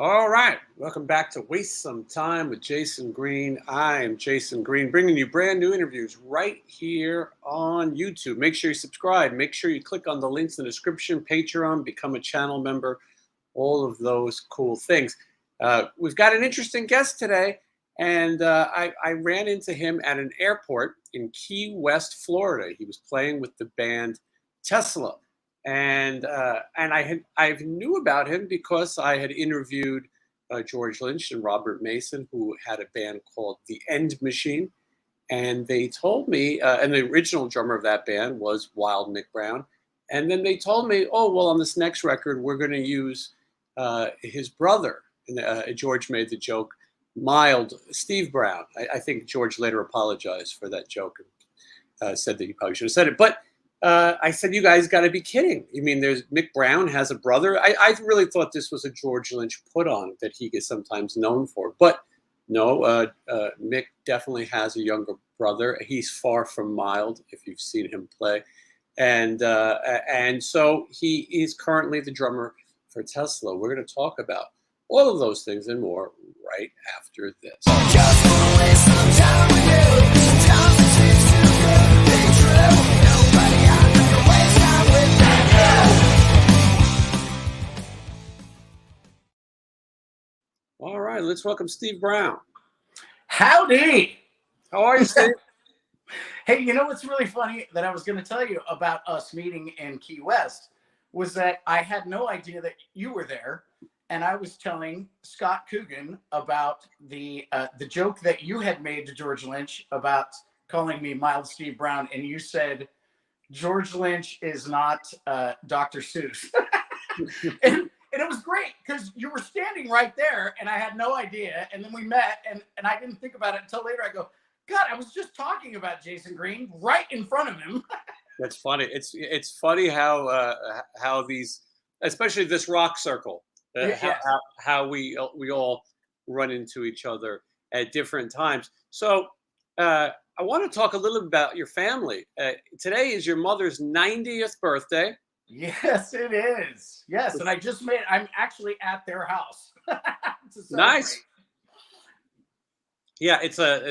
All right, welcome back to Waste Some Time with Jason Green. I am Jason Green, bringing you brand new interviews right here on YouTube. Make sure you subscribe. Make sure you click on the links in the description, Patreon, become a channel member, all of those cool things. We've got an interesting guest today, and I ran into him at an airport in Key West, Florida. He was playing with the band Tesla. And I knew about him because I had interviewed George Lynch and Robert Mason, who had a band called The End Machine, and they told me, and the original drummer of that band was Wild Mick Brown, and then they told me, oh well, on this next record we're going to use his brother, and George made the joke, Mild Steve Brown. I think George later apologized for that joke and said that he probably should have said it, but. I said, you guys got to be kidding. You mean there's Mick Brown has a brother? I really thought this was a George Lynch put on that he is sometimes known for. But no, Mick definitely has a younger brother. He's far from mild if you've seen him play. And so he is currently the drummer for Tesla. We're going to talk about all of those things and more right after this. Just wanna waste some time with you. Sometimes it seems too good to be true. All right, let's welcome Steve Brown. Howdy. How are you, Steve? Hey, you know what's really funny that I was going to tell you about us meeting in Key West was that I had no idea that you were there, and I was telling Scott Coogan about the joke that you had made to George Lynch about calling me Mild Steve Brown, and you said George Lynch is not Dr. Seuss. And it was great because you were standing right there and I had no idea. And then we met and I didn't think about it until later. I go, God, I was just talking about Jason Green right in front of him. That's funny. It's funny how these, especially this rock circle, how we all run into each other at different times. So I want to talk a little bit about your family. Today is your mother's 90th birthday. Yes, it is. Yes, and I'm actually at their house. Nice. Yeah,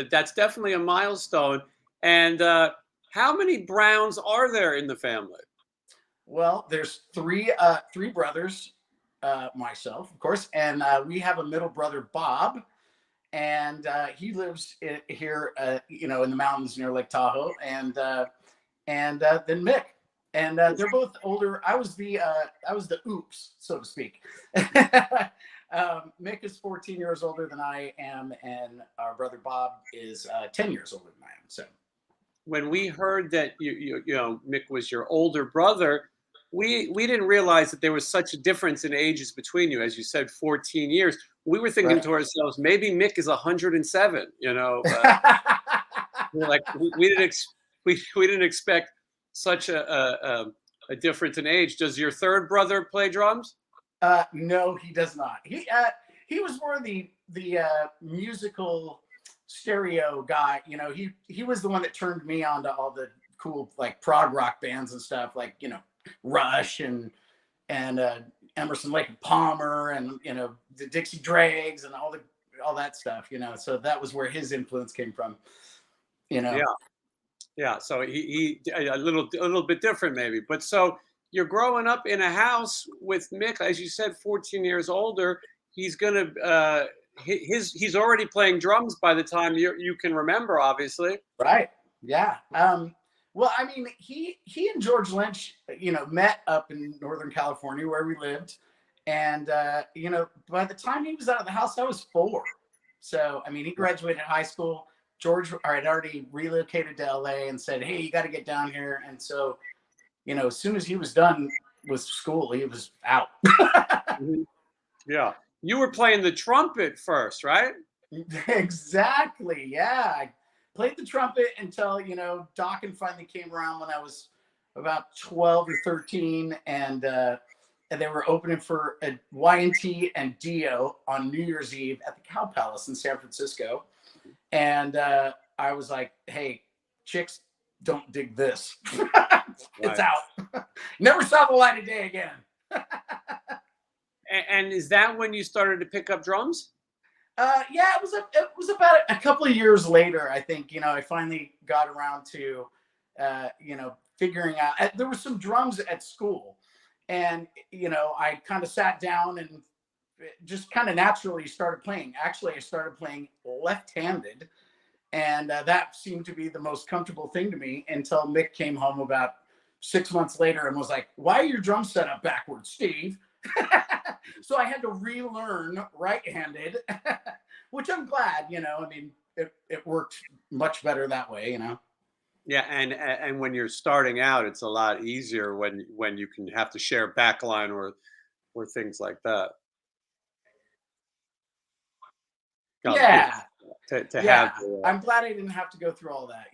that's definitely a milestone. And how many Browns are there in the family? Well, there's three brothers, myself, of course, and we have a middle brother, Bob, and he lives here, in the mountains near Lake Tahoe, and then Mick. And they're both older. I was the oops, so to speak. Mick is 14 years older than I am, and our brother Bob is 10 years older than I am. So, when we heard that you know Mick was your older brother, we didn't realize that there was such a difference in ages between you. As you said, 14 years. We were thinking to ourselves, maybe Mick is 107. Like we didn't expect such a difference in age. Does your third brother play drums? No, he does not. He was more the musical stereo guy. He was the one that turned me on to all the cool like prog rock bands and stuff, like Rush and Emerson, Lake and Palmer, and the Dixie Dregs and all that stuff. So that was where his influence came from. Yeah, so he a little bit different maybe. But so you're growing up in a house with Mick, as you said, 14 years older. He's already playing drums by the time you can remember, obviously. Right. Yeah. Well, I mean, he and George Lynch, met up in Northern California where we lived, and by the time he was out of the house, I was 4. So I mean, he graduated high school. George had already relocated to LA and said, hey, you got to get down here. And so, as soon as he was done with school, he was out. Yeah. You were playing the trumpet first, right? Exactly. Yeah. I played the trumpet until, Dokken finally came around when I was about 12 or 13. And they were opening for a Y&T and Dio on New Year's Eve at the Cow Palace in San Francisco. And I was like, hey, chicks don't dig this. It's out. Never saw the light of day again. And is that when you started to pick up drums? Yeah, it was about a couple of years later. I think I finally got around to figuring out. There were some drums at school, and I kind of sat down and just kind of naturally started playing. Actually, I started playing left-handed, and that seemed to be the most comfortable thing to me until Mick came home about 6 months later and was like, "Why are your drums set up backwards, Steve?" So I had to relearn right-handed, which I'm glad. I mean, it worked much better that way. Yeah, and when you're starting out, it's a lot easier when you can have to share backline or things like that. Yeah, Yeah, to have yeah. I'm glad I didn't have to go through all that.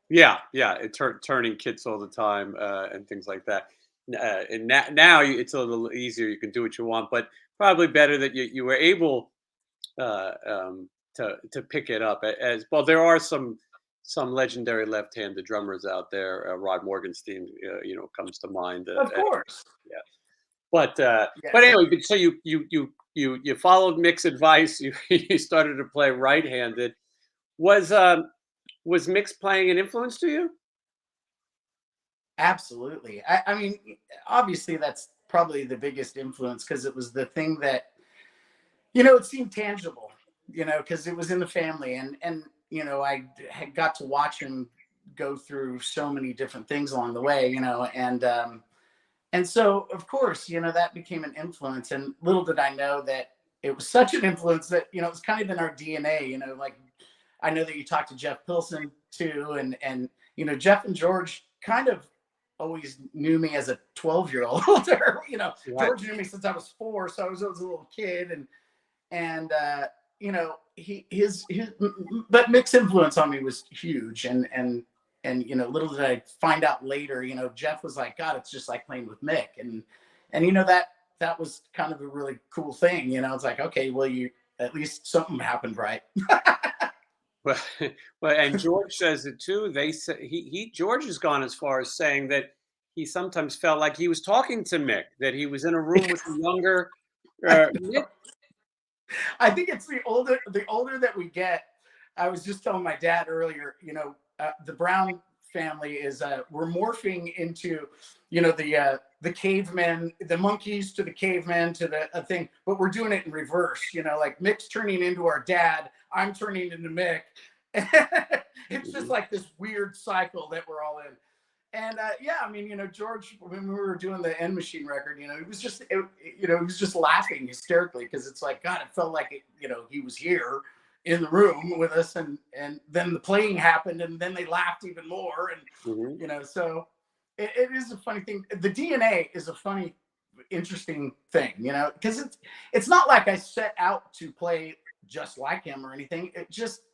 yeah, yeah, turning kits all the time, and things like that. And now it's a little easier. You can do what you want, but probably better that you were able to pick it up as well. There are some legendary left-handed drummers out there. Rod Morgenstein, comes to mind. Of course. Yeah, but Yes. anyway, so you followed Mick's advice. You started to play right-handed. Was was Mick's playing an influence to you? Absolutely. I mean, obviously, that's probably the biggest influence because it was the thing that, it seemed tangible, because it was in the family. And, I had got to watch him go through so many different things along the way, and so, of course, that became an influence. And little did I know that it was such an influence that, it's kind of in our DNA, like I know that you talked to Jeff Pilson too. And Jeff and George kind of always knew me as a 12-year-old. Right. George knew me since I was 4. So I was a little kid. And but Mick's influence on me was huge. And little did I find out later, Jeff was like, God, it's just like playing with Mick. And that was kind of a really cool thing. It's like, okay, well, you at least something happened, right? Well, well, and George says it too. They say George has gone as far as saying that he sometimes felt like he was talking to Mick, that he was in a room with a younger Mick. I think it's the older that we get. I was just telling my dad earlier, the Brown family is we're morphing into, the cavemen, the monkeys to the cavemen to the thing, but we're doing it in reverse. Like Mick's turning into our dad, I'm turning into Mick. It's just Mhm. like this weird cycle that we're all in. And yeah, I mean, George, when we were doing the End Machine record, he was just laughing hysterically because it's like, God, it felt like he was here in the room with us, and then the playing happened, and then they laughed even more, and Mhm. so it is a funny thing. The DNA is a funny, interesting thing, because it's not like I set out to play just like him or anything. It just,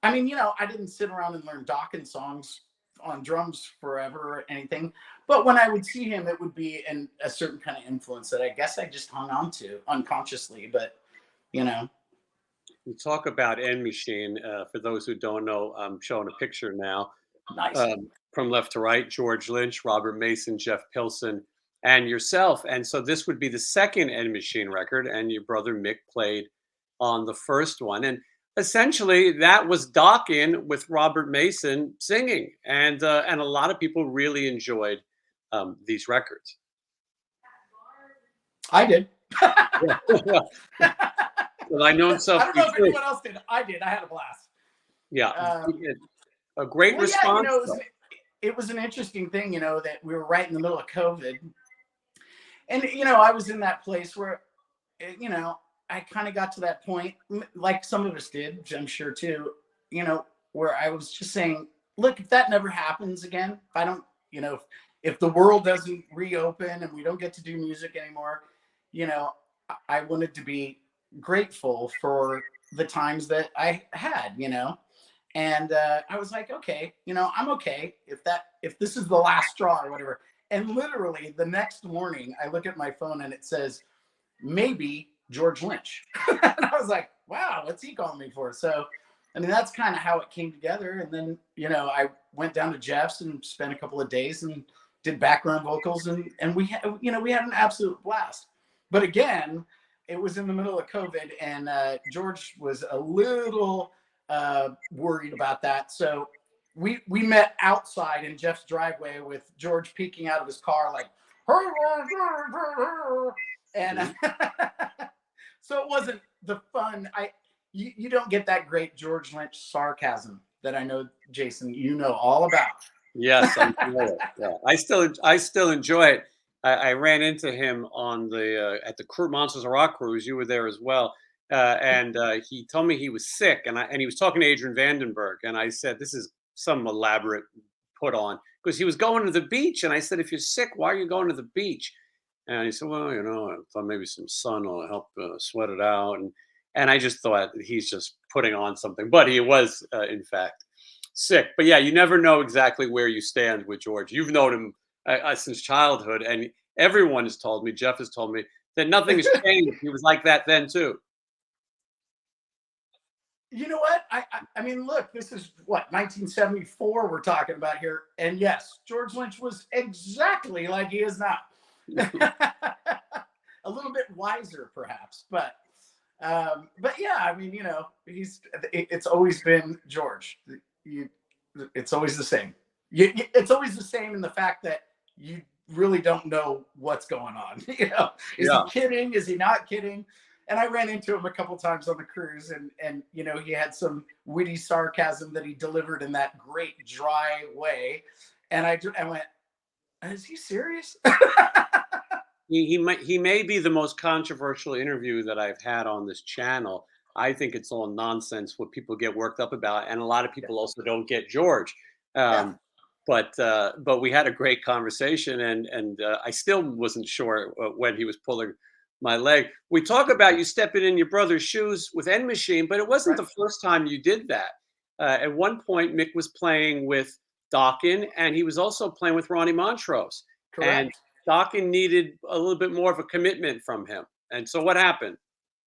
I mean, I didn't sit around and learn Dokken songs on drums forever or anything. But when I would see him, it would be a certain kind of influence that I guess I just hung on to unconsciously. But, you know, We talk about End Machine. For those who don't know, I'm showing a picture now. nice. From left to right: George Lynch, Robert Mason, Jeff Pilson, and yourself. And so this would be the second End Machine record, and your brother Mick played on the first one. And essentially, that was Dokken with Robert Mason singing, and a lot of people really enjoyed these records. I did. Yeah. Well, I know I himself don't you know if too. anyone else did. I did. I had a blast. Yeah, Um, a great well, yeah, response. it was an interesting thing, that we were right in the middle of COVID. And, I was in that place where, I kind of got to that point, like some of us did, which I'm sure too, where I was just saying, look, if that never happens again, if I don't, if the world doesn't reopen and we don't get to do music anymore, I wanted to be grateful for the times that I had, and I was like, okay, I'm okay if this is the last straw or whatever. And literally the next morning, I look at my phone and it says, maybe George Lynch. And I was like, wow, what's he calling me for? So, I mean, that's kind of how it came together. And then, I went down to Jeff's and spent a couple of days and did background vocals. And we had an absolute blast. But again, it was in the middle of COVID, and George was a little worried about that. So we met outside in Jeff's driveway with George peeking out of his car like, and so it wasn't the fun. You don't get that great George Lynch sarcasm that I know, Jason, you know all about. Yes, I enjoy it. Yeah, I still enjoy it. I ran into him on the at the Monsters of Rock cruise. You were there as well, and he told me he was sick, and he was talking to Adrian Vandenberg, and I said, "This is some elaborate put on," because he was going to the beach, and I said, "If you're sick, why are you going to the beach?" And he said, "Well, you know, I thought maybe some sun will help sweat it out," and I just thought he's just putting on something, but he was in fact sick. But yeah, you never know exactly where you stand with George. You've known him since childhood, and everyone has told me, Jeff has told me, that nothing has changed. He was like that then too. You know what? I mean, look, this is what, 1974 we're talking about here, and yes, George Lynch was exactly like he is now. A little bit wiser, perhaps, but yeah, I mean, you know, it's always been George. It's always the same. It's always the same in the fact that you really don't know what's going on. You know, is Yeah. he kidding? Is he not kidding? And I ran into him a couple times on the cruise, and you know, he had some witty sarcasm that he delivered in that great dry way, and I went, "Is he serious?" He may be the most controversial interview that I've had on this channel. I think it's all nonsense what people get worked up about, and a lot of people also don't get George. Yeah. Um, but we had a great conversation, and I still wasn't sure when he was pulling my leg. We talk about you stepping in your brother's shoes with End Machine, but it wasn't Right. the first time you did that. At one point, Mick was playing with Dokken, and he was also playing with Ronnie Montrose. And Correct. Dokken needed a little bit more of a commitment from him. And so what happened?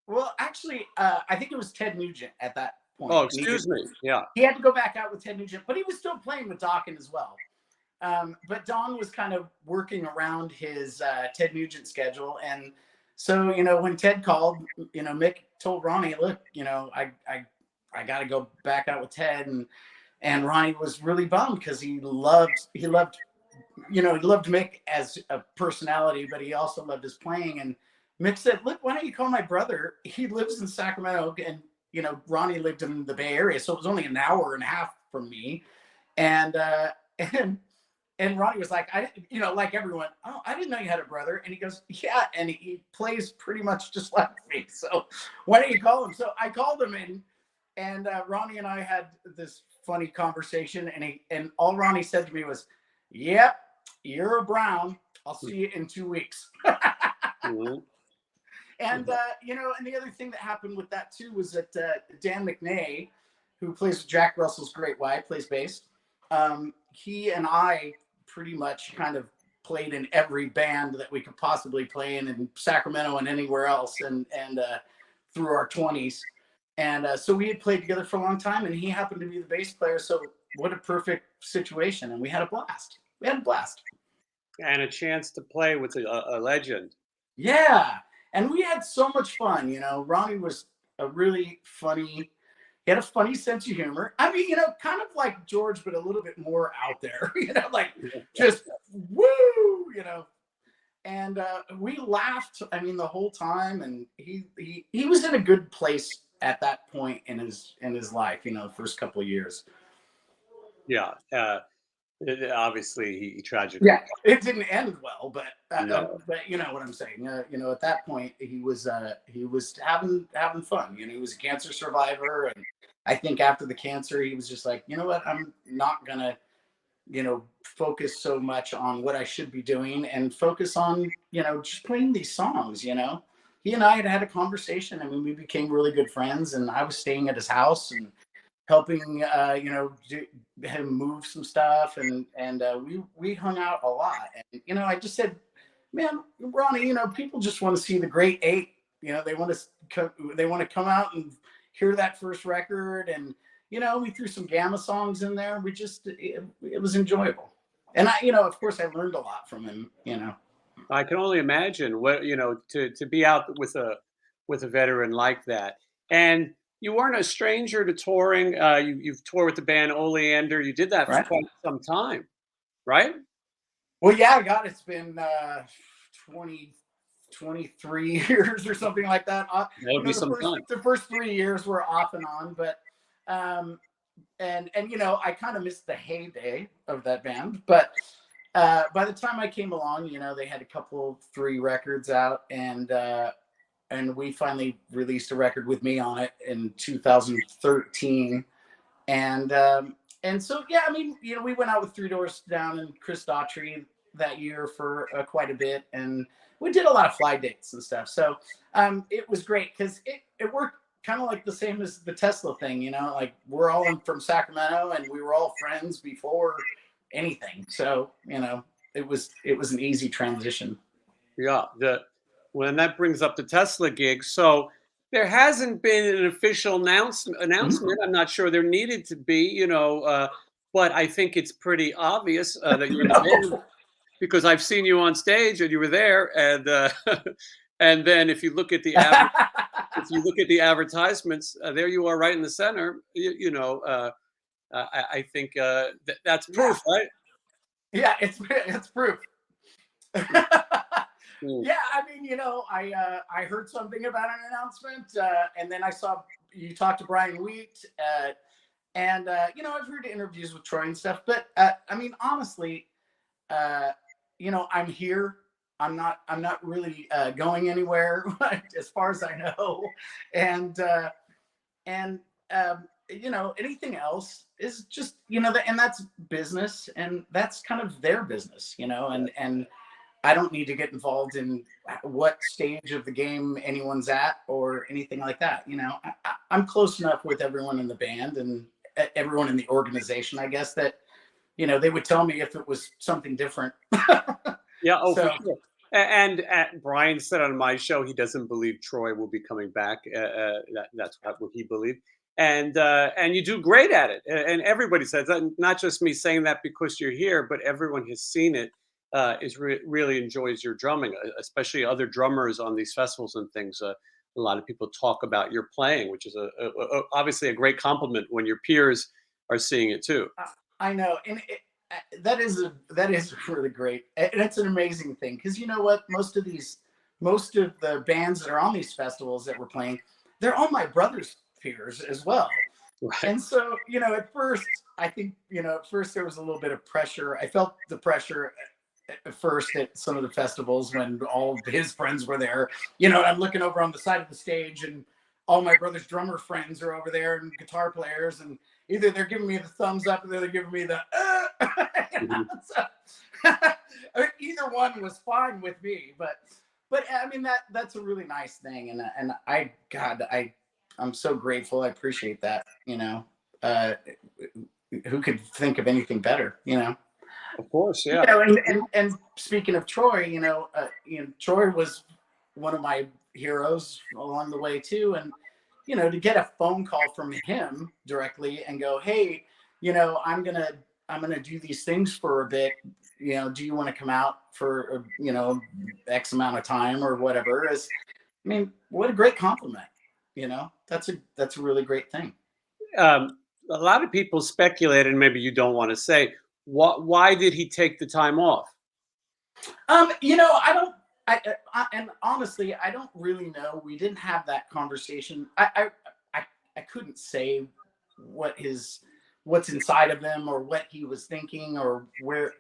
Well, actually, I think it was Ted Nugent at that point. Oh, excuse me. Yeah. He had to go back out with Ted Nugent, but he was still playing with Dokken as well. But Don was kind of working around his Ted Nugent schedule, and so you know, when Ted called, you know, Mick told Ronnie, "Look, you know, I got to go back out with Ted," and Ronnie was really bummed because he loved Mick as a personality, but he also loved his playing. And Mick said, "Look, why don't you call my brother? He lives in Sacramento, and you know, Ronnie lived in the Bay Area, so it was only an hour and a half from me." And and Ronnie was like, you know, like everyone, "Oh, I didn't know you had a brother." And he goes, "Yeah," and he plays pretty much just like me. So why don't you call him? So I called him, and Ronnie and I had this funny conversation, and all Ronnie said to me was, "Yep, you're a Brown. I'll see you in 2 weeks." Mhm. And you know, and the other thing that happened with that too was that Dan McNay, who plays with Jack Russell's Great White, plays bass. He and I pretty much kind of played in every band that we could possibly play in Sacramento and anywhere else, and through our 20s. And so we had played together for a long time, and he happened to be the bass player. So what a perfect situation, and we had a blast. We had a blast. And a chance to play with a legend. Yeah. And we had so much fun. You know, Ronnie was a really funny, he had a funny sense of humor. I mean, you know, kind of like George, but a little bit more out there, you know, like just woo, you know. And we laughed, I mean, the whole time. And he was in a good place at that point in his life, you know, the first couple of years. Yeah. Obviously, he tragically. Yeah, it didn't end well, No. but you know what I'm saying. You know, at that point, he was having fun. You know, he was a cancer survivor, and I think after the cancer, he was just like, you know what, I'm not gonna, you know, focus so much on what I should be doing and focus on, you know, just playing these songs. You know, he and I had a conversation. I mean, we became really good friends, and I was staying at his house and helping you know, him move some stuff, and we hung out a lot. And you know, I just said, "Man, Ronnie, you know, people just want to see the Great Eight. You know, they want to come out and hear that first record." And you know, we threw some Gamma songs in there. It was enjoyable. And I, you know, of course, I learned a lot from him. You know. I can only imagine what to be out with a veteran like that. And you weren't a stranger to touring. You've toured with the band Oleander. You did that for Right. quite some time, right? Well, yeah, God, it's been 20, 23 years or something like that. That would be some time. The first 3 years were off and on, but um, and I kind of missed the heyday of that band. But by the time I came along, they had a couple, 3 records out, and we finally released a record with me on it in 2013. And so, yeah, I mean, we went out with Three Doors Down and Chris Daughtry that year for quite a bit, and we did a lot of fly dates and stuff. So it was great because it worked kind of like the same as the Tesla thing, like we're all from Sacramento and we were all friends before anything. So, it was an easy transition. Yeah. That brings up the Tesla gig. So there hasn't been an official announcement. I'm not sure there needed to be, but I think it's pretty obvious that you're in the band because I've seen you on stage and you were there, and and then if you look at the if you look at the advertisements, there you are, right in the center. I think that's Yeah, proof, right? yeah, it's proof. Mm. Yeah, I mean, I heard something about an announcement, and then I saw you talked to Brian Wheat, and I've heard interviews with Troy and stuff, but I mean, honestly, uh, I'm here. I'm not really going anywhere as far as I know, and and anything else is just and that's business, and that's kind of their business, and I don't need to get involved in what stage of the game anyone's at or anything like that. I'm close enough with everyone in the band and everyone in the organization, I guess, that they would tell me if it was something different. Yeah, oh, for So sure. And Brian said on my show he doesn't believe Troy will be coming back. That's what he believed. And you do great at it. And everybody says that. Not just me saying that because you're here, but everyone has seen it. Really enjoys your drumming, especially other drummers on these festivals and things. A lot of people talk about your playing, which is obviously a great compliment when your peers are seeing it too. I know, and that is really great, and it's an amazing thing because you know what, most of the bands that are on these festivals that we're playing, they're all my brother's peers as well. Right. And so, at first, I think, at first there was a little bit of pressure. I felt the pressure at first at some of the festivals when all of his friends were there. I'm looking over on the side of the stage and all my brother's drummer friends are over there and guitar players, and either they're giving me the thumbs up or they're giving me the Mhm. so, either one was fine with me, but I mean that's a really nice thing, and I'm so grateful. I appreciate that. Uh, who could think of anything better? Of course, yeah. And speaking of Troy, Troy was one of my heroes along the way too, and to get a phone call from him directly and go, hey, I'm gonna do these things for a bit. Do you want to come out for X amount of time or whatever? I mean, what a great compliment. That's a really great thing. A lot of people speculate, and maybe you don't want to say, why did he take the time off? I don't. And honestly, I don't really know. We didn't have that conversation. I couldn't say what what's inside of him or what he was thinking or where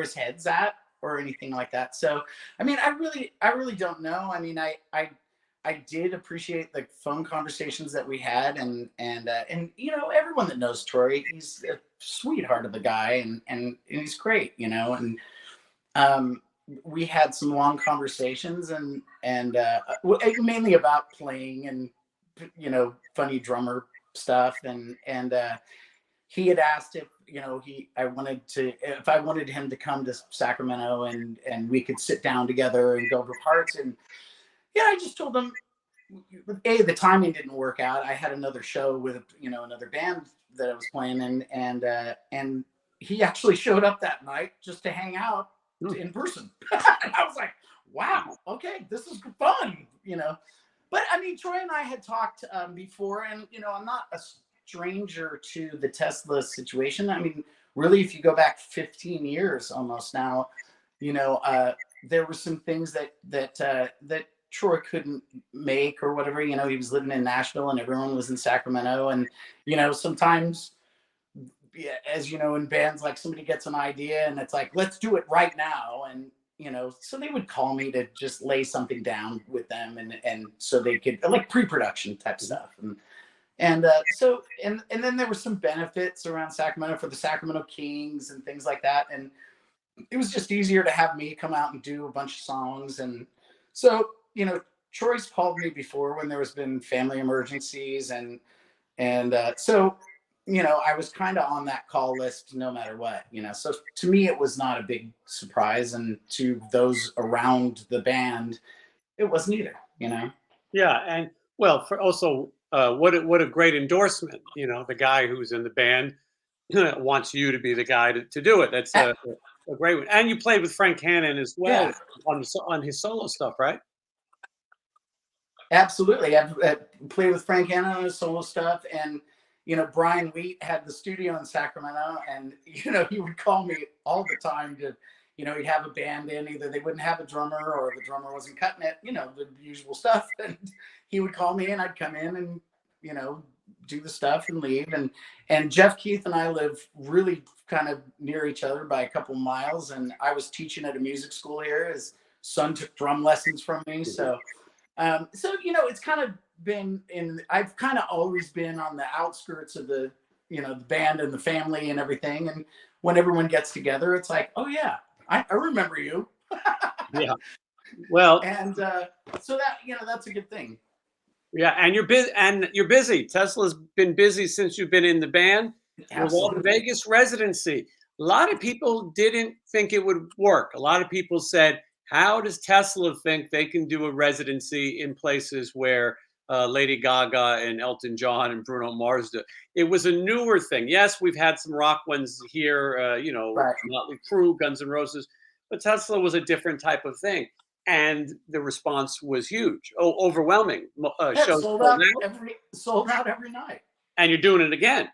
his head's at or anything like that. So, I mean, I really don't know. I mean, I did appreciate the phone conversations that we had, and everyone that knows Troy, he's a sweetheart of a guy, and he's great, and um, we had some long conversations, and mainly about playing and funny drummer stuff, and he had asked if I wanted him to come to Sacramento and we could sit down together and go over parts, and yeah, I just told him the timing didn't work out. I had another show with another band that I was playing in, and he actually showed up that night just to hang out in person. And I was like, wow, okay, this is fun, you know. But I mean, Troy and I had talked before, and you know, I'm not a stranger to the Tesla situation. I mean, really, if you go back 15 years almost now, you know, there were some things that Troy couldn't make or whatever. You know, he was living in Nashville, and everyone was in Sacramento, and you know, sometimes, yeah, as you know, in bands, like somebody gets an idea and it's like, let's do it right now. And, you know, so they would call me to just lay something down with them. And so they could like pre-production type stuff. And then there were some benefits around Sacramento for the Sacramento Kings and things like that. And it was just easier to have me come out and do a bunch of songs. And so, you know, Troy's called me before when there has been family emergencies and so, you know, I was kind of on that call list no matter what, you know. So to me, it was not a big surprise, and to those around the band, it wasn't either, you know. Yeah, and well, for also what a great endorsement. You know, the guy who's in the band wants you to be the guy to do it. That's a great one. And you played with Frank Hannon as well Yeah, on his solo stuff, right? absolutely. I've played with Frank Hanna on his solo stuff, and you know, Brian Wheat had the studio in Sacramento, and you know, he would call me all the time to, you know, he'd have a band in, either they wouldn't have a drummer or the drummer wasn't cutting it, you know, the usual stuff. And he would call me, and I'd come in and, you know, do the stuff and leave. And Jeff Keith and I live really kind of near each other by a couple miles, and I was teaching at a music school here. His son took drum lessons from me, so so you know, it's kind of been in. I've kind of always been on the outskirts of the, you know, the band and the family and everything. And when everyone gets together, it's like, oh yeah, I remember you. Yeah. Well, And so that, you know, that's a good thing. yeah, and you're busy. And you're busy. Tesla's been busy since you've been in the band with all the Absolutely. Vegas residency. A lot of people didn't think it would work. A lot of people said, "How does Tesla think they can do a residency in places where Lady Gaga and Elton John and Bruno Mars do?" It was a newer thing. Yes, we've had some rock ones here, you know, Right. Motley Crue, Guns N' Roses, but Tesla was a different type of thing, and the response was huge, overwhelming. Yeah, Shows sold out, sold out every night. and you're doing it again.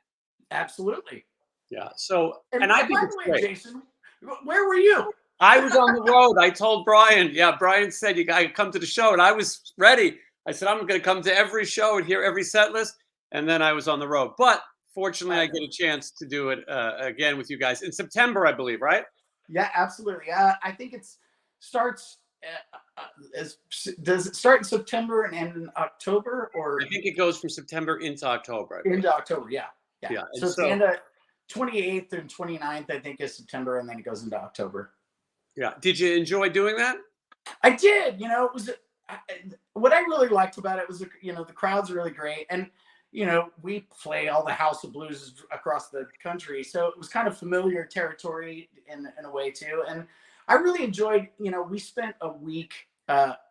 Absolutely. Yeah. So, And and I think by it's the way, great. Jason, where were you? I was on the road. I told Brian. Yeah, Brian said you got to come to the show, and I was ready. I said I'm going to come to every show and hear every set list, and then I was on the road. But fortunately, I get a chance to do it again with you guys in September, I believe. Right? Yeah, absolutely. I think it's starts. As does it start in September and end in October, or I think it goes from September into October. I believe. into October? Yeah, yeah. Yeah. And So it's the so, end of 28th and 29th, I think, is September, and then it goes into October. yeah. Did you enjoy doing that? I did. You know, it was what I really liked about it was, you know, the crowd's really great, and you know, we play all the House of Blues across the country, so it was kind of familiar territory in a way too. And I really enjoyed. You know, we spent a week up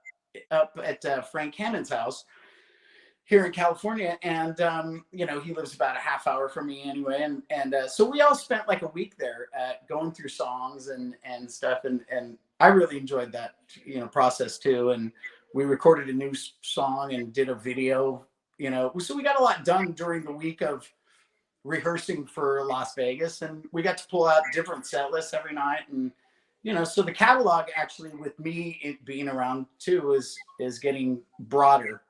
at Frank Hannon's house here in California, and you know, he lives about a half hour from me anyway, and so we all spent like a week there going through songs and stuff, and I really enjoyed that, you know, process too. And we recorded a new song and did a video, you know, so we got a lot done during the week of rehearsing for Las Vegas, and we got to pull out different set lists every night. And you know, so the catalog actually, with me it being around too, is getting broader,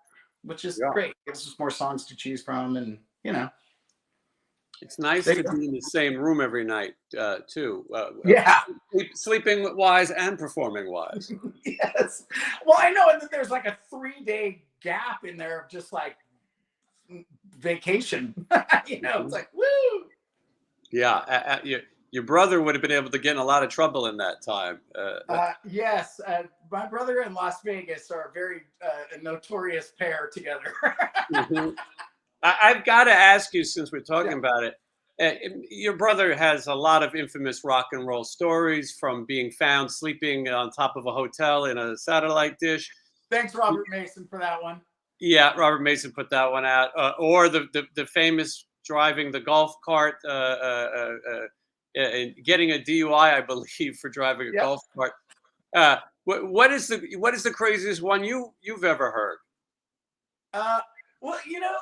which is Yeah. great. Gives us more songs to choose from, and you know, It's nice there to you go. be in the same room every night, too. Yeah. Sleeping wise and performing wise. Yes. Well, I know, and then there's like a 3-day gap in there of just like vacation. You know, it's like woo. Yeah, your brother would have been able to get in a lot of trouble in that time. Yes, my brother and Las Vegas are a very notorious pair together. Mhm. I've got to ask you, since we're talking Yeah. about it, your brother has a lot of infamous rock and roll stories, from being found sleeping on top of a hotel in a satellite dish. Thanks, Robert Mason, for that one. Yeah, Robert Mason put that one out. Or the famous driving the golf cart and getting a DUI, I believe, for driving a Yep. golf cart. What is the craziest one you've ever heard? Uh, well,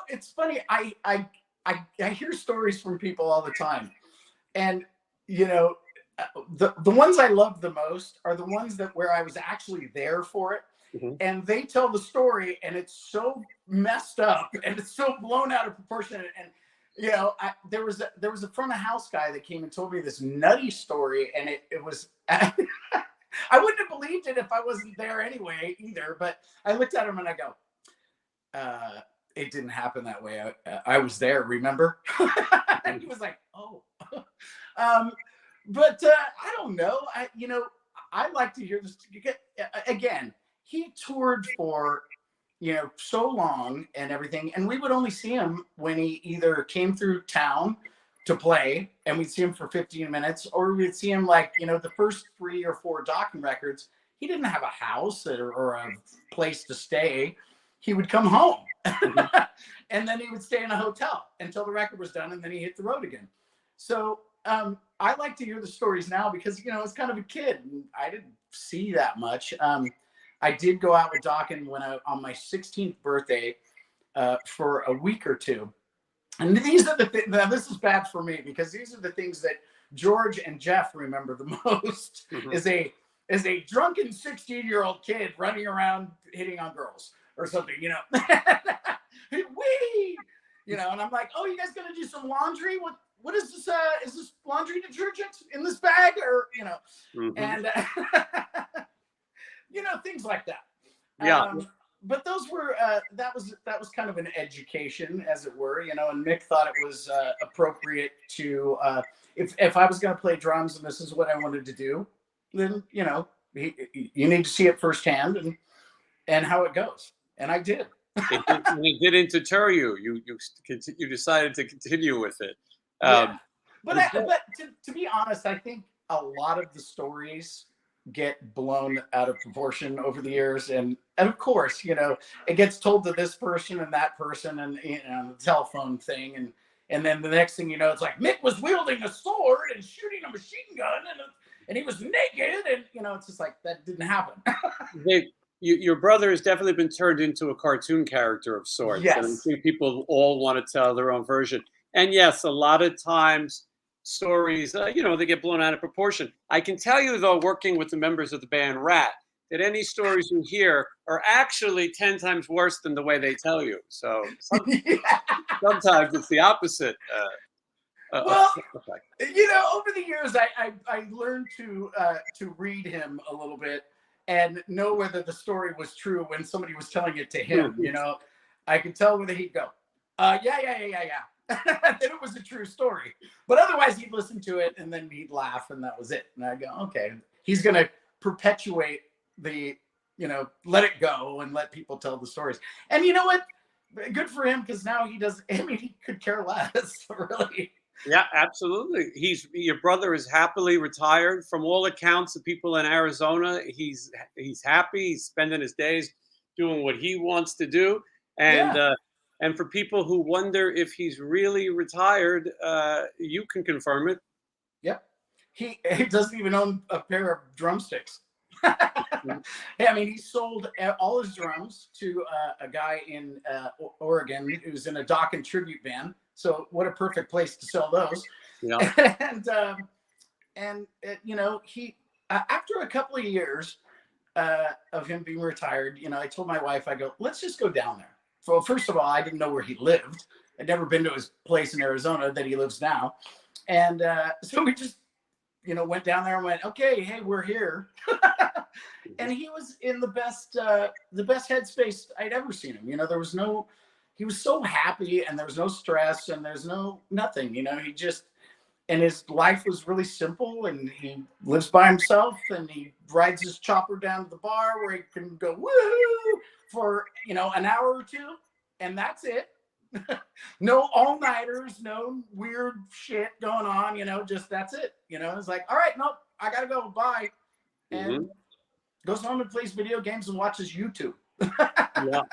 it's funny. I hear stories from people all the time, and you know, the ones I love the most are the ones that where I was actually there for it, Mhm. and they tell the story, and it's so messed up, and it's so blown out of proportion, and there was a front of house guy that came and told me this nutty story, and it was. I wouldn't have believed it if I wasn't there anyway either. But I looked at him and I go, it didn't happen that way. I was there, remember? And he was like, oh. um, but I don't know. I like to hear this. Again, he toured for, so long and everything. And we would only see him when he either came through town to play and we'd see him for 15 minutes, or we'd see him like, the first 3 or 4 Dokken records. He didn't have a house or a place to stay. He would come home. Mhm. And then he would stay in a hotel until the record was done, and then he hit the road again. So I like to hear the stories now because it's kind of a kid and I didn't see that much. I did go out with Dokken on my 16th birthday for a week or two, and these are the things. Now this is bad for me because these are the things that George and Jeff remember the most. Mhm. Is a drunken 16-year-old kid running around hitting on girls or something, Wee! And I'm like, oh, you guys gonna do some laundry? What is this? Is this laundry detergent in this bag? Or Mhm. and things like that. Yeah. But those were that was kind of an education, as it were, and Mick thought it was appropriate to if I was gonna play drums and this is what I wanted to do, then you need to see it firsthand and how it goes. And I did. It didn't deter you. You decided to continue with it. Yeah, Um, but is that- to be honest, I think a lot of the stories get blown out of proportion over the years, and of course, it gets told to this person and that person, and the telephone thing, and then the next thing you know, it's like Mick was wielding a sword and shooting a machine gun, and he was naked, and it's just like that didn't happen. your brother has definitely been turned into a cartoon character of sorts, and I Yes. think people all want to tell their own version. And yes, a lot of times stories, they get blown out of proportion. I can tell you though, working with the members of the band RATT, that any stories you hear are actually 10 times worse than the way they tell you. So sometimes it's the opposite. Well, Effect. over the years, I learned to read him a little bit and know whether the story was true when somebody was telling it to him. I could tell whether he'd go, yeah. Then it was a true story. But otherwise, he'd listen to it and then he'd laugh, and that was it. And I go, okay, he's going to perpetuate the, let it go and let people tell the stories. And you know what? Good for him, because now he does. I mean, he could care less, really. Yeah, absolutely. Your brother is happily retired. From all accounts, the people in Arizona, he's happy. He's spending his days doing what he wants to do. And Yeah. and for people who wonder if he's really retired, you can confirm it. Yep. He doesn't even own a pair of drumsticks. Mhm. I mean, he sold all his drums to a guy in Oregon who's in a Dokken tribute band. So what a perfect place to sell those. Yeah. He after a couple of years of him being retired, I told my wife, I go, let's just go down there. So first of all, I didn't know where he lived. I'd never been to his place in Arizona that he lives now. And so we just, went down there and went, okay, hey, we're here. And he was in the best headspace I'd ever seen him. He was so happy, and there was no stress, and there's nothing, he just, and his life was really simple, and he lives by himself, and he rides his chopper down to the bar where he can go woo for an hour or two, and that's it. No all-nighters, no weird shit going on, just that's it. It's like, all right, nope, I gotta go, bye. And Mhm. goes home and plays video games and watches YouTube. Yeah.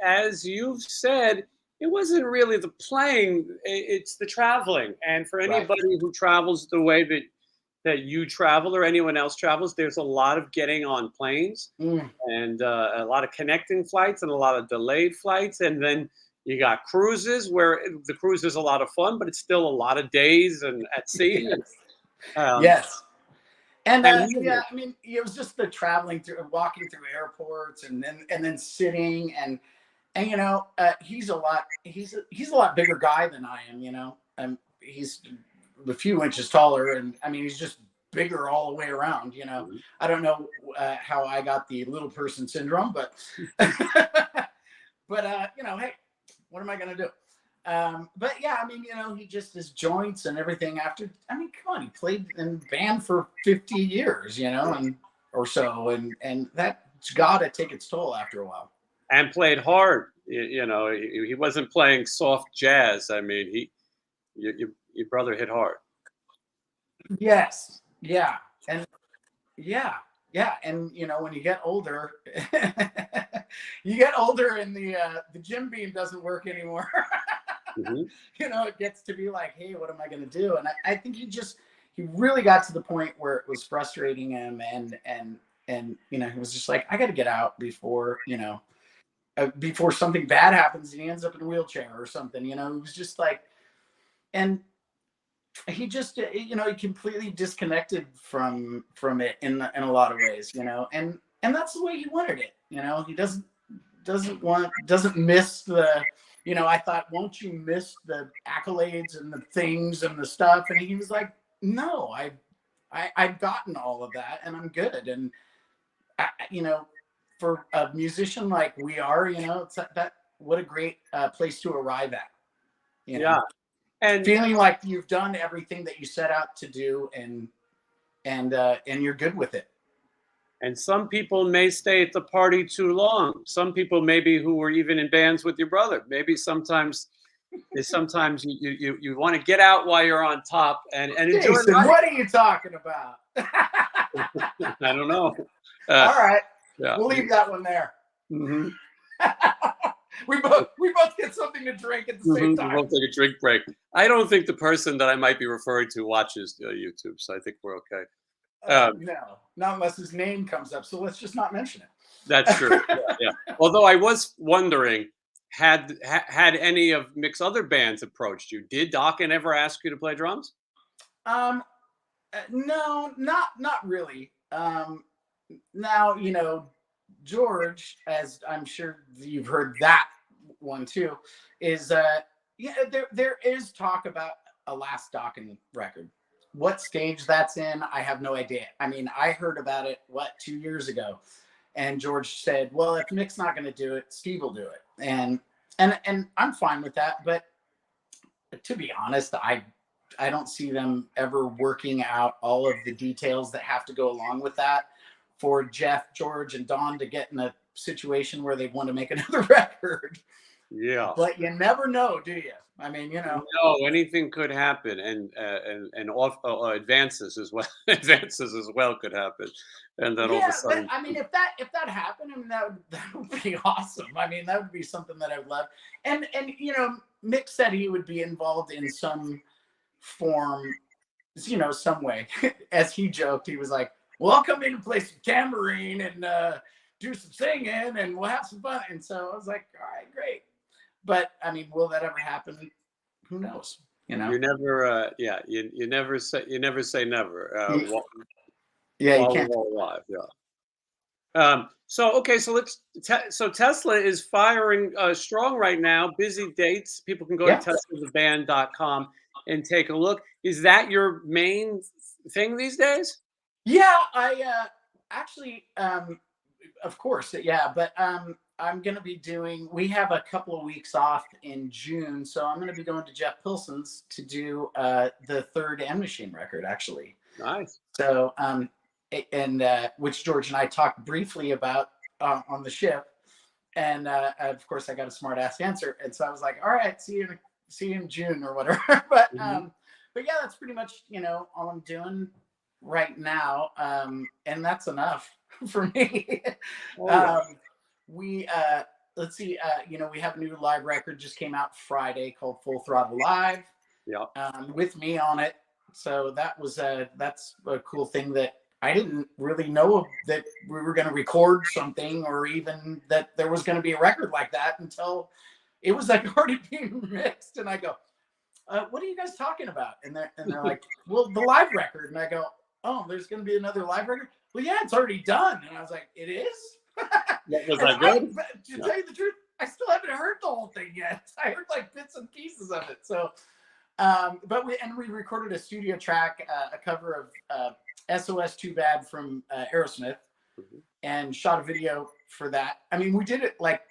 As you've said, it wasn't really the playing, it's the traveling. And for Right. anybody who travels the way that you travel or anyone else travels, there's a lot of getting on planes Mm. and a lot of connecting flights and a lot of delayed flights. And then you got cruises where the cruise is a lot of fun, but it's still a lot of days and at sea. And, Yes. um, Yes. And and yeah, I mean, it was just the traveling through, walking through airports, and then sitting and he's a lot bigger guy than I am, and he's a few inches taller, and I mean he's just bigger all the way around. I don't know how I got the little person syndrome, but but hey, what am I gonna do? But yeah, I mean, he just his joints and everything. I mean, come on, he played in band for 50 years, and or so, and that's got to take its toll after a while. and played hard. He wasn't playing soft jazz. I mean, your brother hit hard. Yes, yeah, and yeah, yeah, and when you get older, you get older, and the gym beam doesn't work anymore. Hmm. It gets to be like, hey, what am I going to do? And I think he really got to the point where it was frustrating him, and he was just like, I got to get out before something bad happens and he ends up in a wheelchair or something. It was just like, and he just he completely disconnected from it in a lot of ways, and that's the way he wanted it. He doesn't miss the, I thought, won't you miss the accolades and the things and the stuff? And he was like, no, I've gotten all of that and I'm good. And for a musician like we are, it's that what a great place to arrive at, Yeah, and feeling like you've done everything that you set out to do, and you're good with it. some people may stay at the party too long. Some people maybe who were even in bands with your brother. Maybe sometimes you want to get out while you're on top and enjoy Jason, life. what are you talking about? I don't know. All right, Yeah. we'll leave that one there. Hmm. we both get something to drink at the same time. We'll take a drink break. I don't think the person that I might be referring to watches YouTube, so I think we're okay. No, not unless his name comes up. So let's just not mention it. That's true. Yeah. Although I was wondering, had any of Mick's other bands approached you? Did Dokken ever ask you to play drums? Um, no, not really. Now George, as I'm sure you've heard that one too, is yeah, there is talk about a last Dokken record. What stage that's in, I have no idea. I mean, I heard about it 2 years ago, and George said, "Well, if Mick's not going to do it, Steve will do it," and I'm fine with that. But to be honest, I don't see them ever working out all of the details that have to go along with that for Jeff, George, and Don to get in a situation where they want to make another record. Yeah. But you never know, do you? I mean, No, anything could happen, and off advances as well. Advances as well could happen, and then all of a yeah. But sudden, I mean, if that happened, I mean, that would be awesome. I mean, that would be something that I would love. And Mick said he would be involved in some form, some way. As he joked, he was like, "Well, I'll come in and play some tambourine and do some singing, and we'll have some fun." And so I was like, "All right, great." But I mean, will that ever happen? Who knows? you never, yeah, you never say never. Yeah, you While can't. we're all alive, yeah. So okay, so Tesla is firing strong right now. Busy dates. People can go to Yeah. teslaband.com and take a look. Is that your main thing these days? Yeah, I actually, of course, yeah. But I'm going to be we have a couple of weeks off in June, so I'm going to be going to Jeff Pilson's to do the third End Machine record, actually. Nice. So, and which George and I talked briefly about on the ship, and of course I got a smart ass answer, and so I was like, all right, see you in June or whatever. But yeah, that's pretty much all I'm doing right now, and that's enough for me. Oh, yeah. We let's see. You know, we have a new live record just came out Friday called Full Throttle Live, Yeah. with me on it. So that's a cool thing that I didn't really know that we were going to record something or even that there was going to be a record like that until it was like already being mixed. And I go, what are you guys talking about? And they're like, well, the live record. And I go, oh, there's going to be another live record. Well, yeah, it's already done. And I was like, it is? Was that good? To tell you the truth, I still haven't heard the whole thing yet. I heard like bits and pieces of it. So, but we recorded a studio track, a cover of SOS Too Bad from Aerosmith, and shot a video for that. I mean, we did it like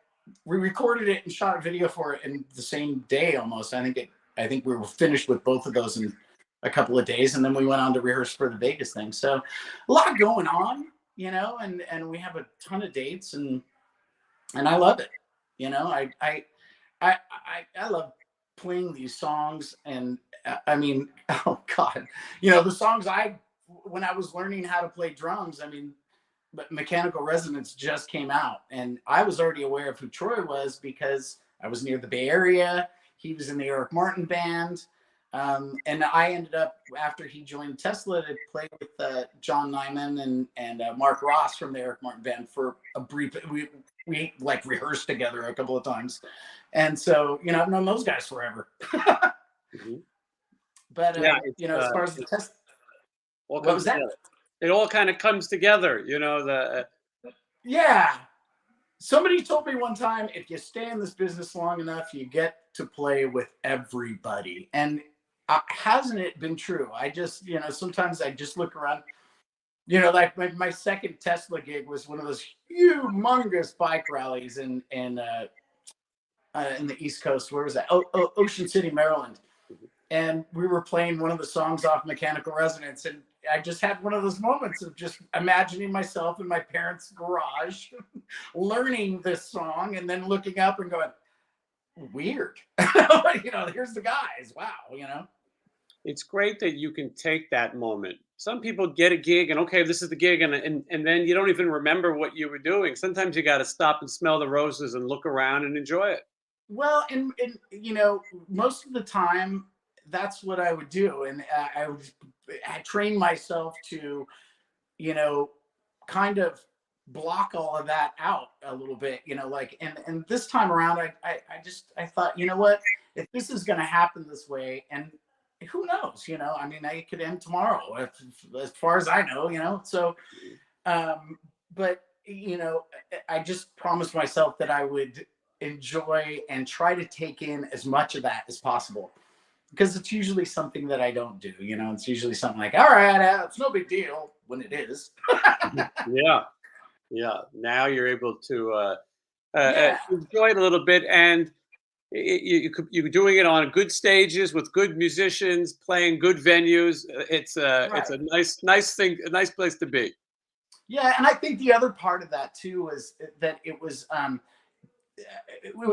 we recorded it and shot a video for it in the same day almost. I think we were finished with both of those in a couple of days, and then we went on to rehearse for the Vegas thing. So a lot going on, you know, and we have a ton of dates, and I love it. You know, I love playing these songs, and I mean, oh God, you know, the songs when I was learning how to play drums, I mean, but Mechanical Resonance just came out, and I was already aware of who Troy was because I was near the Bay Area. He was in the Eric Martin band. And I ended up, after he joined Tesla, to play with John Nyman and Mark Ross from the Eric Martin band for a brief, we like rehearsed together a couple of times. And so, you know, I've known those guys forever. But, Yeah, you know, as far as the test, what was that? It all kind of comes together, you know, Yeah. Somebody told me one time, if you stay in this business long enough, you get to play with everybody. And hasn't it been true? I just, you know, sometimes I just look around, you know, like my second Tesla gig was one of those humongous bike rallies in the East Coast. Where was that? Ocean City, Maryland. And we were playing one of the songs off Mechanical Resonance, and I just had one of those moments of just imagining myself in my parents' garage learning this song and then looking up and going, weird. You know, here's the guys. Wow, you know. It's great that you can take that moment. Some people get a gig and okay, this is the gig, and then you don't even remember what you were doing. Sometimes you got to stop and smell the roses and look around and enjoy it. Well, and you know, most of the time that's what I would do, and I train myself to, you know, kind of block all of that out a little bit, you know, like, and this time around, I thought, you know what, if this is going to happen this way, and who knows, you know, I mean, it could end tomorrow, as far as I know, you know, so, but, you know, I just promised myself that I would enjoy and try to take in as much of that as possible. Because it's usually something that I don't do, you know. It's usually something like, all right, it's no big deal when it is. Yeah. Now you're able to Yeah. enjoy it a little bit, and you're doing it on good stages with good musicians, playing good venues. It's Right. a nice thing, a nice place to be. Yeah, and I think the other part of that too was that it was,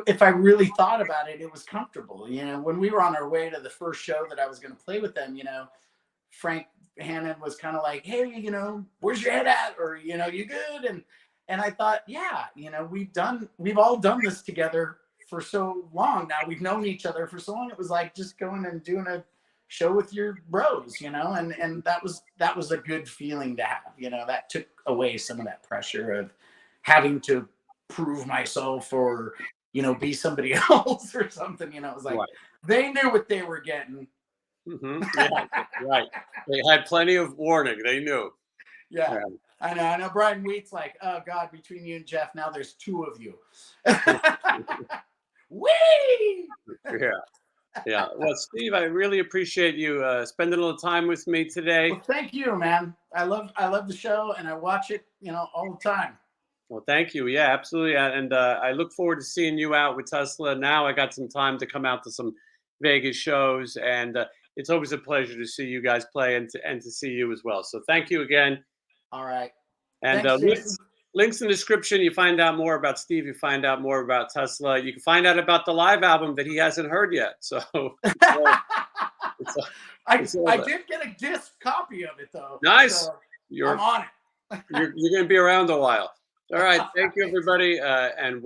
if I really thought about it, it was comfortable. You know, when we were on our way to the first show that I was going to play with them, you know, Frank Hannon was kind of like, hey, you know, where's your head at? Or, you know, you good? And I thought, yeah, you know, we've all done this together for so long now. We've known each other for so long. It was like just going and doing a show with your bros, you know, and that was a good feeling to have, you know. That took away some of that pressure of having to prove myself or, you know, be somebody else or something, you know. It was like, Right. they knew what they were getting. Yeah, right. They had plenty of warning. They knew. Yeah. I know. Brian Wheat's like, oh God, between you and Jeff, now there's two of you. Whee! Yeah. Well, Steve, I really appreciate you spending a little time with me today. Well, thank you, man. I love the show, and I watch it, you know, all the time. Well, thank you. Yeah, absolutely. And I look forward to seeing you out with Tesla. Now I got some time to come out to some Vegas shows, and it's always a pleasure to see you guys play and to see you as well. So thank you again. All right. And Thanks, Jason. links in the description. You find out more about Steve. You find out more about Tesla. You can find out about the live album that he hasn't heard yet. So I did get a disc copy of it though. Nice. So I'm on it. You're going to be around a while. All right. Thank you, everybody. And